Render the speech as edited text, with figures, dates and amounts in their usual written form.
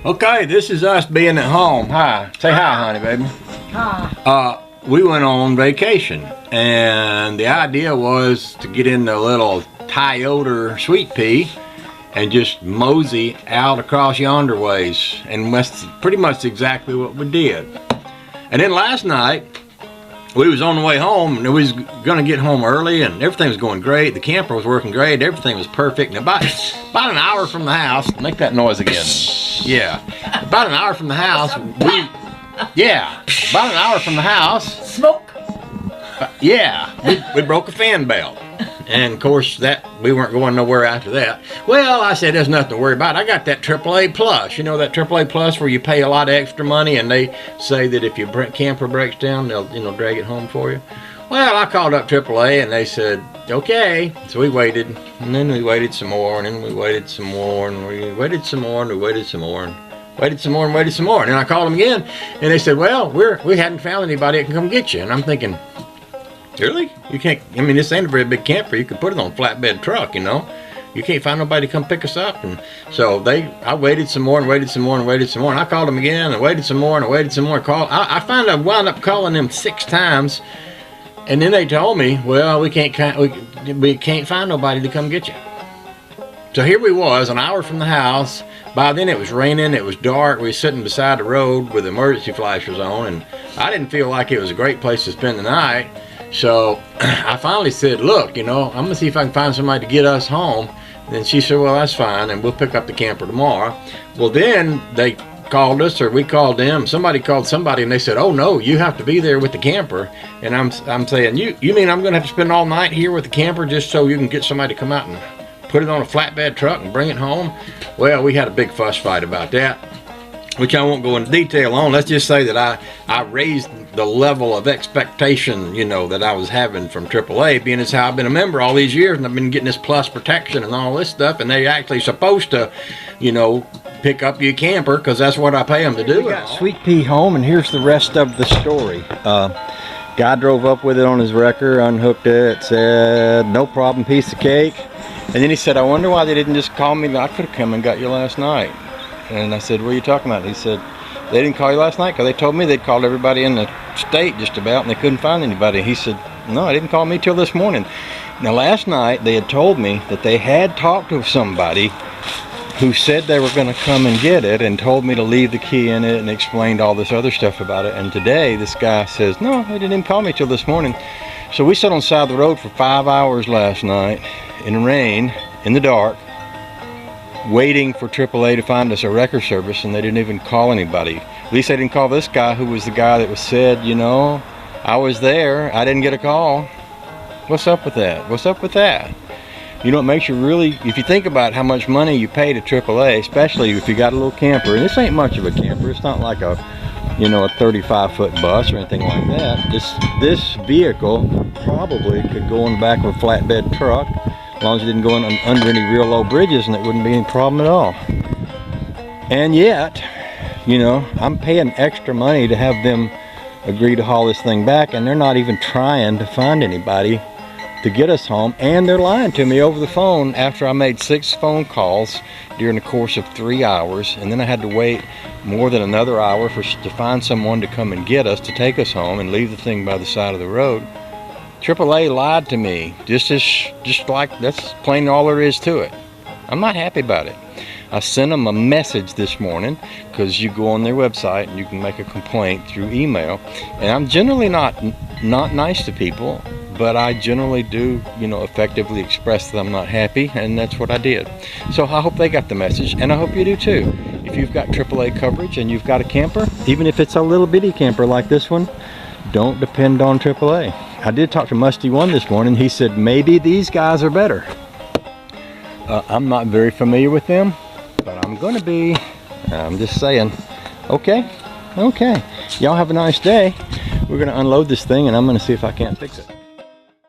Okay, this is us being at home. Hi. Say hi, honey, baby. Hi. We went on vacation, and the idea was to get in the little Toyota Sweet Pea and just mosey out across yonder ways, and that's pretty much exactly what we did. And then last night, we was on the way home, and we was gonna get home early, and everything was going great. The camper was working great. Everything was perfect. And about an hour from the house, make that noise again. Yeah, about an hour from the house, about an hour from the house. Smoke. We broke a fan belt. And of course, that we weren't going nowhere after that. Well, I said, there's nothing to worry about. I got that AAA Plus. You know that AAA Plus where you pay a lot of extra money, and they say that if your camper breaks down, they'll drag it home for you. Well, I called up AAA, and they said, okay. So we waited, and then we waited some more, and then we waited some more, and we waited some more, and we waited some more, and waited some more, and waited some more. And then I called them again, and they said, well, we hadn't found anybody that can come get you. And I'm thinking, really? You can't, I mean, this ain't a very big camper. You could put it on a flatbed truck, you know. You can't find nobody to come pick us up. And so I waited some more and waited some more and waited some more. And I called them again and waited some more and I waited some more. I wound up calling them 6 times. And then they told me, well, we can't find nobody to come get you. So here we was, an hour from the house. By then it was raining, it was dark. We were sitting beside the road with emergency flashers on. And I didn't feel like it was a great place to spend the night. So I finally said, look, I'm going to see if I can find somebody to get us home. Then she said, well, that's fine, and we'll pick up the camper tomorrow. Well, then they called us, or we called them. Somebody called somebody, and they said, oh, no, you have to be there with the camper. And I'm saying, you mean I'm going to have to spend all night here with the camper just so you can get somebody to come out and put it on a flatbed truck and bring it home? Well, we had a big fuss fight about that, which I won't go into detail on. Let's just say that I raised the level of expectation, that I was having from AAA, being as how I've been a member all these years, and I've been getting this plus protection and all this stuff, and they actually supposed to, pick up your camper, because that's what I pay them to do. We got Sweet Pea home, and here's the rest of the story. Guy drove up with it on his wrecker, unhooked it, said, no problem, piece of cake. And then he said, I wonder why they didn't just call me. I could have come and got you last night. And I said, what are you talking about? He said, they didn't call you last night because they told me they'd called everybody in the state just about, and they couldn't find anybody. He said, no, they didn't call me till this morning. Now, last night they had told me that they had talked to somebody who said they were going to come and get it and told me to leave the key in it and explained all this other stuff about it. And today this guy says, no, they didn't even call me till this morning. So we sat on the side of the road for 5 hours last night in the rain, in the dark, waiting for AAA to find us a wrecker service, and they didn't even call anybody. At least they didn't call this guy who was the guy that was said, I was there, I didn't get a call. What's up with that? What's up with that? It makes you really, if you think about how much money you pay to AAA, especially if you got a little camper, and this ain't much of a camper, it's not like a 35-foot bus or anything like that. This vehicle probably could go on the back of a flatbed truck, as long as it didn't go under any real low bridges, and it wouldn't be any problem at all. And yet, I'm paying extra money to have them agree to haul this thing back, and they're not even trying to find anybody to get us home, and they're lying to me over the phone after I made 6 phone calls during the course of 3 hours, and then I had to wait more than another hour to find someone to come and get us, to take us home and leave the thing by the side of the road. AAA lied to me, just like that's plain all there is to it. I'm not happy about it. I sent them a message this morning, because you go on their website and you can make a complaint through email. And I'm generally not nice to people, but I generally do, effectively express that I'm not happy, and that's what I did. So I hope they got the message, and I hope you do too. If you've got AAA coverage and you've got a camper, even if it's a little bitty camper like this one, don't depend on AAA. I did talk to Musty One this morning. He said maybe these guys are better. I'm not very familiar with them, but I'm going to be. I'm just saying. Okay. Y'all have a nice day. We're going to unload this thing, and I'm going to see if I can't fix it.